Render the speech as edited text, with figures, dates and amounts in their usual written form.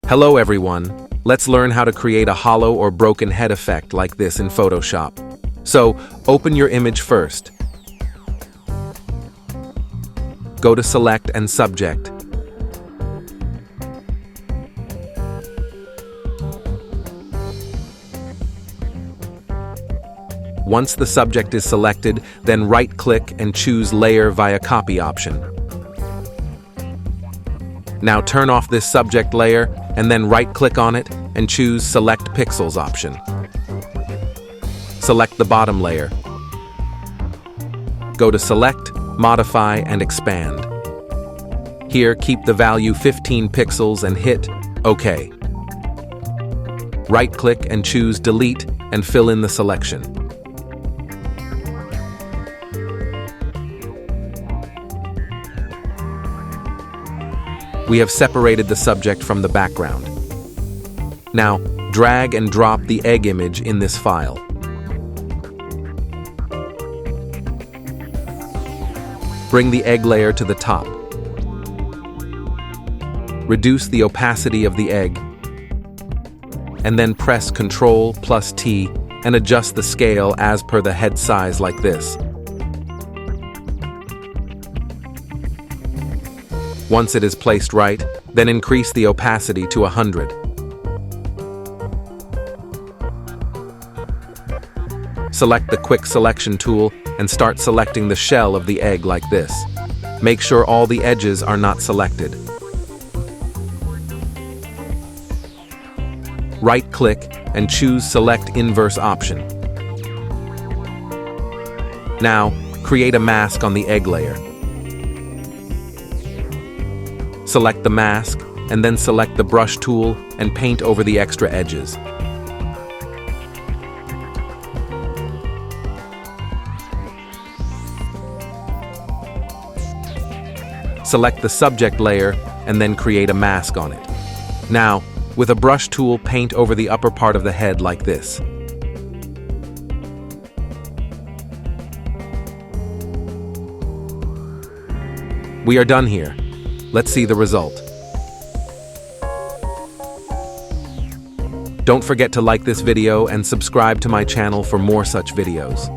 Hello everyone, let's learn how to create a hollow or broken head effect like this in Photoshop. So, open your image first. Go to Select and Subject. Once the subject is selected, then right-click and choose Layer via Copy option. Now turn off this subject layer and then right-click on it and choose Select Pixels option. Select the bottom layer. Go to Select, Modify, and Expand. Here, keep the value 15 pixels and hit OK. Right-click and choose Delete and fill in the selection. We have separated the subject from the background. Now, drag and drop the egg image in this file. Bring the egg layer to the top. Reduce the opacity of the egg, and then press Ctrl+T and adjust the scale as per the head size like this. Once it is placed right, then increase the opacity to 100. Select the Quick Selection tool and start selecting the shell of the egg like this. Make sure all the edges are not selected. Right-click and choose Select Inverse option. Now, create a mask on the egg layer. Select the mask, and then select the brush tool and paint over the extra edges. Select the subject layer and then create a mask on it. Now, with a brush tool, paint over the upper part of the head like this. We are done here. Let's see the result. Don't forget to like this video and subscribe to my channel for more such videos.